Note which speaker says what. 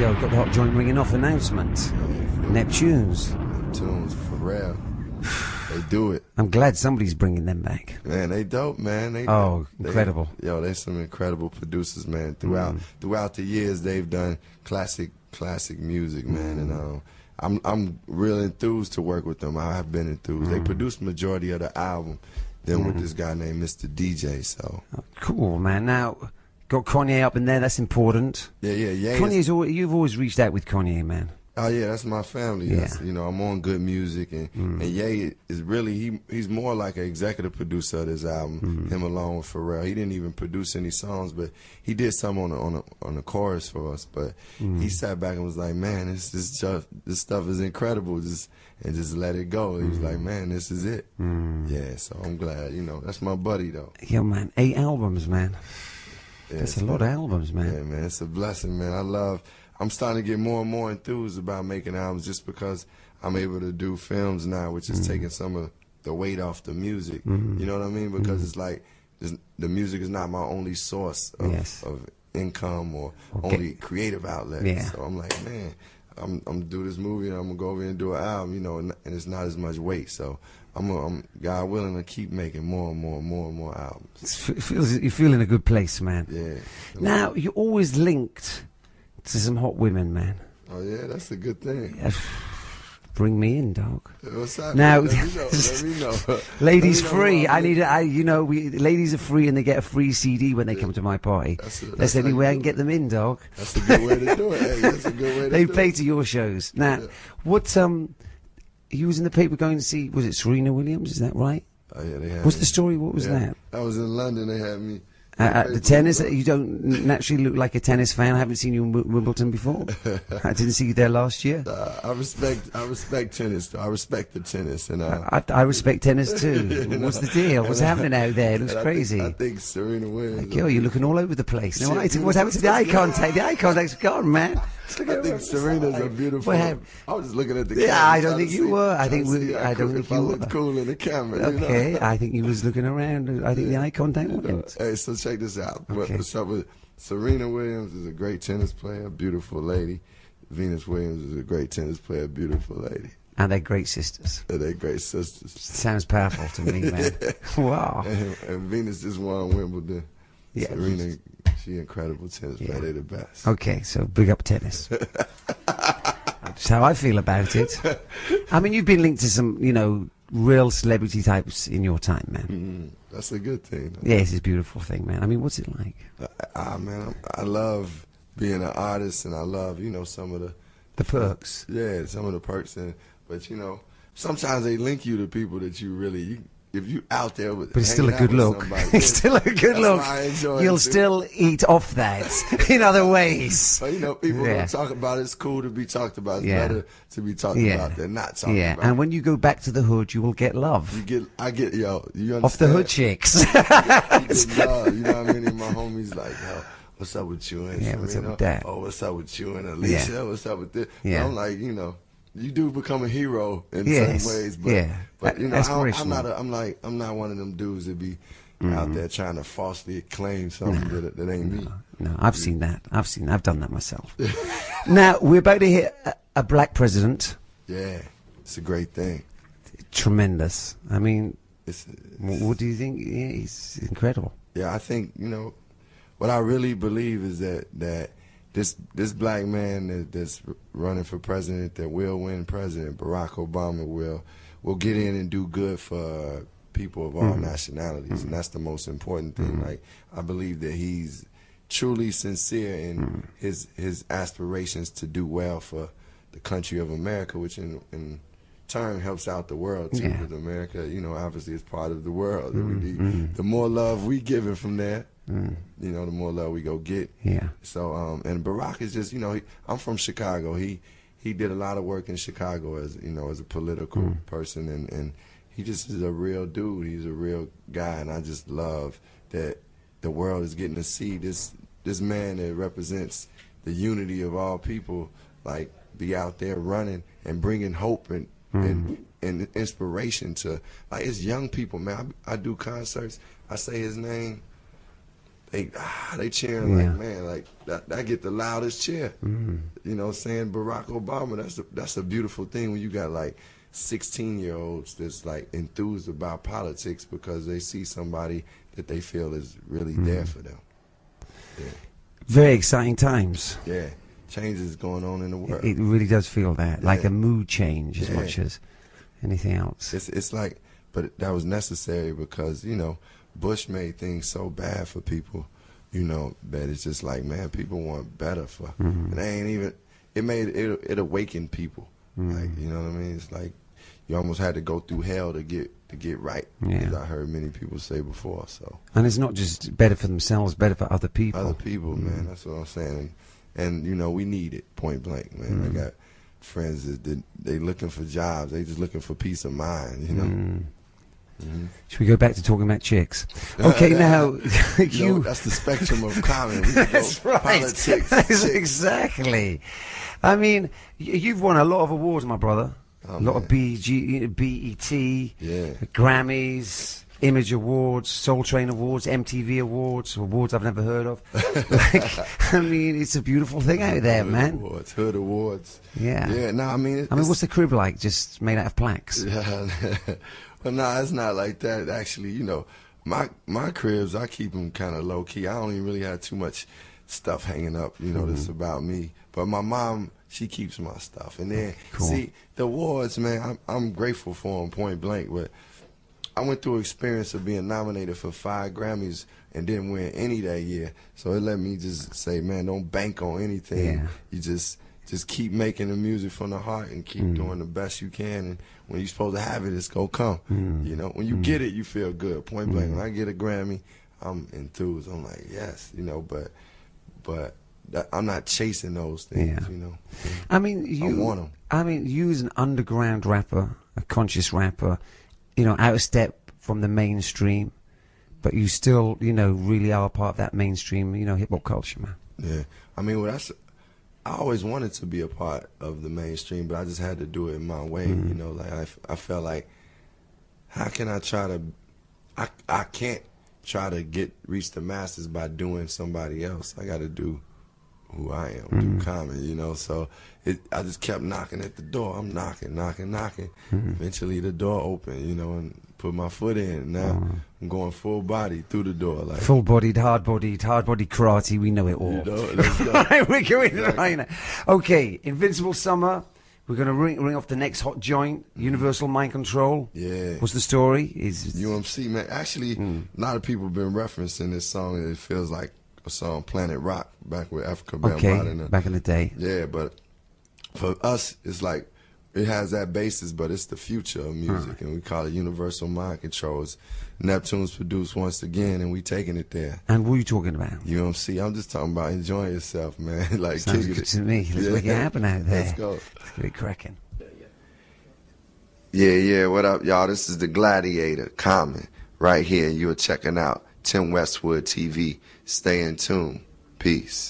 Speaker 1: Yo, got the hot joint ringing off announcement. Neptunes.
Speaker 2: Neptunes, for real. They do it.
Speaker 1: I'm glad somebody's bringing them back.
Speaker 2: Man, they dope, man.
Speaker 1: Incredible.
Speaker 2: They're some incredible producers, man. Throughout the years, they've done classic music, man. And I'm real enthused to work with them. I have been enthused. They produced the majority of the album. Then with this guy named Mr. DJ. So
Speaker 1: cool, man. Now got Kanye up in there. That's important.
Speaker 2: Yeah.
Speaker 1: Kanye's you've always reached out with Kanye, man.
Speaker 2: Oh yeah, that's my family.
Speaker 1: Yeah.
Speaker 2: That's, I'm on good music, and Ye is really he's more like an executive producer of this album. Him along with Pharrell. He didn't even produce any songs, but he did some on the chorus for us. But he sat back and was like, "Man, this stuff is incredible. Just let it go." He was like, "Man, this is it." Yeah, so I'm glad. That's my buddy though.
Speaker 1: Yeah, man. 8 albums, man.
Speaker 2: Yeah,
Speaker 1: that's a lot of albums, man.
Speaker 2: Yeah, man. It's a blessing, man. I'm starting to get more and more enthused about making albums just because I'm able to do films now, which is taking some of the weight off the music. You know what I mean? Because it's like the music is not my only source of income or only creative outlet.
Speaker 1: Yeah.
Speaker 2: So I'm like, man, I'm gonna do this movie and I'm gonna go over here and do an album, and it's not as much weight. So I'm God willing to keep making more and more albums.
Speaker 1: You feel in a good place, man.
Speaker 2: Yeah.
Speaker 1: Now you're always linked to some hot women, man.
Speaker 2: Oh yeah, that's a good thing.
Speaker 1: Bring me in, dog.
Speaker 2: What's up?
Speaker 1: Now,
Speaker 2: let me know.
Speaker 1: Ladies free. Ladies are free and they get a free CD when they come to my party. That's the only way I can get them in, dog.
Speaker 2: That's a good way to do it. Hey, that's a good way to
Speaker 1: they
Speaker 2: do it.
Speaker 1: play to your shows. Now, he was in the paper going to see, was it Serena Williams? Is that right?
Speaker 2: Oh yeah, they had.
Speaker 1: What's the story? What was that?
Speaker 2: I was in London. They had me.
Speaker 1: The tennis, you don't naturally look like a tennis fan. I haven't seen you in Wimbledon before. I didn't see you there last year.
Speaker 2: I respect tennis, though. I respect the tennis. And
Speaker 1: I respect tennis too. What's the deal? What's happening out there? It looks crazy.
Speaker 2: I think Serena Williams.
Speaker 1: Girl, you're looking all over the place. Now, what's happened to the eye contact? The eye contact's gone, man.
Speaker 2: I think Serena's a beautiful. I was just looking at the camera.
Speaker 1: Yeah, I don't think you were. I don't think you were.
Speaker 2: Looked cool in the camera.
Speaker 1: Okay, I think you was looking around. I think the eye contact went.
Speaker 2: Hey, so check this out.
Speaker 1: Okay.
Speaker 2: What's up with Serena Williams is a great tennis player, beautiful lady. Venus Williams is a great tennis player, beautiful lady.
Speaker 1: And they're great sisters.
Speaker 2: They're great sisters.
Speaker 1: Sounds powerful to me, man. Wow.
Speaker 2: And Venus just won Wimbledon.
Speaker 1: Yeah.
Speaker 2: Serena, she incredible tennis player. They're the best.
Speaker 1: Okay, so big up tennis. That's how I feel about it. I mean, you've been linked to some, real celebrity types in your time, man.
Speaker 2: That's a good thing.
Speaker 1: Yes, it's a beautiful thing, man. I mean, what's it like?
Speaker 2: Man, I love being an artist, and I love, some of
Speaker 1: the perks.
Speaker 2: Yeah, some of the perks, but sometimes they link you to people that you really. If you out there with,
Speaker 1: but it's still a good look. It's still a good look. You'll still eat off that in other ways.
Speaker 2: But people don't talk about it. It's cool to be talked about. It's better to be talked about than not talked about.
Speaker 1: And when you go back to the hood, you will get love.
Speaker 2: You understand?
Speaker 1: Off the hood chicks.
Speaker 2: You get love. You know what I mean? And my homies like, yo, what's up with you? And
Speaker 1: what's up with that?
Speaker 2: Oh, what's up with you and Alicia? Yeah. What's up with this?
Speaker 1: Yeah.
Speaker 2: I'm like, you do become a hero in certain ways, but I'm not one of them dudes that be out there trying to falsely claim something that ain't me.
Speaker 1: No, I've seen that. I've done that myself. Now we're about to hit a black president.
Speaker 2: Yeah, it's a great thing.
Speaker 1: Tremendous. I mean, what do you think? Yeah, he's incredible.
Speaker 2: Yeah, I think what I really believe is that. This black man that's running for president, that will win president, Barack Obama will get in and do good for people of all nationalities, and that's the most important thing. Like, I believe that he's truly sincere in his aspirations to do well for the country of America, which in turn helps out the world too. Because America, obviously is part of the world. The more love we give him from there. The more love we go get. Yeah. So, and Barack is just, I'm from Chicago. He did a lot of work in Chicago as a political person, and he just is a real dude. He's a real guy, and I just love that the world is getting to see this man that represents the unity of all people, like, be out there running and bringing hope and inspiration to, like, it's young people, man. I do concerts. I say his name. they cheering like, man, like that get the loudest cheer. You know, saying Barack Obama, that's a beautiful thing when you got like 16-year-olds that's like enthused about politics because they see somebody that they feel is really there for them. Yeah.
Speaker 1: Very exciting times.
Speaker 2: Yeah, change is going on in the world.
Speaker 1: It really does feel that, like a mood change as much as anything else.
Speaker 2: It's like, but that was necessary because, you know, Bush made things so bad for people, you know, that it's just like, man, people want better for, and they ain't even, it awakened people. Like, you know what I mean? It's like, you almost had to go through hell to get right. As I heard many people say before. So. And
Speaker 1: it's not just better for themselves, better for other people.
Speaker 2: Other people, man. That's what I'm saying. And you know, we need it, point blank, man. I got friends that they looking for jobs. They just looking for peace of mind, you know.
Speaker 1: Should we go back to talking about chicks? Okay, now you.
Speaker 2: No, that's the spectrum of comedy.
Speaker 1: That's right.
Speaker 2: Politics.
Speaker 1: That's exactly. I mean, you've won a lot of awards, my brother. A lot of BET, Grammys, Image Awards, Soul Train Awards, MTV Awards, awards I've never heard of. Like, I mean, it's a beautiful thing out there, man.
Speaker 2: Hood Awards.
Speaker 1: Yeah.
Speaker 2: Yeah, no, I mean...
Speaker 1: what's the crib like? Just made out of plaques?
Speaker 2: Yeah. Well, no, it's not like that. Actually, you know, my cribs, I keep them kind of low-key. I don't even really have too much stuff hanging up, you know, that's about me. But my mom... she keeps my stuff. And then, see, the awards, man, I'm grateful for them, point blank. But I went through an experience of being nominated for 5 Grammys and didn't win any that year. So it let me just say, man, don't bank on anything. Yeah. You just keep making the music from the heart and keep doing the best you can. And when you're supposed to have it, it's going to come. You know, when you get it, you feel good, point blank. When I get a Grammy, I'm enthused. I'm like, yes, you know, but I'm not chasing those things, you know.
Speaker 1: I mean,
Speaker 2: I want them.
Speaker 1: I mean, you as an underground rapper, a conscious rapper, you know, out of step from the mainstream, but you still, you know, really are part of that mainstream, you know, hip hop culture, man. Yeah,
Speaker 2: I mean, I always wanted to be a part of the mainstream, but I just had to do it in my way, you know. Like I felt like, how can I try to? I can't try to reach the masses by doing somebody else. I got to do who I am, do comedy, you know. So I just kept knocking at the door. I'm knocking. Eventually the door opened, you know, and put my foot in. Now I'm going full body through the door. Like
Speaker 1: full-bodied, hard-bodied karate, we know it all.
Speaker 2: You know, let's go.
Speaker 1: Right, we're going right now. Okay, Invincible Summer. We're going to ring off the next hot joint, Universal Mind Control. Yeah. What's the story?
Speaker 2: UMC, man. Actually, a lot of people have been referencing this song, and it feels like a song, Planet Rock, back with Africa Bambaataa.
Speaker 1: Back in the day.
Speaker 2: Yeah, but for us, it's like, it has that basis, but it's the future of music, and we call it Universal Mind Control. Neptune's produced once again, and we taking it there.
Speaker 1: And what are you talking about?
Speaker 2: UMC, I'm just talking about enjoying yourself, man. Like,
Speaker 1: sounds good to me. Let's make it happen out there.
Speaker 2: Let's go.
Speaker 1: Let's get it cracking.
Speaker 2: Yeah, what up, y'all? This is the Gladiator, Common, right here. You are checking out Interviu Westwood TV. Stay in tune. Peace.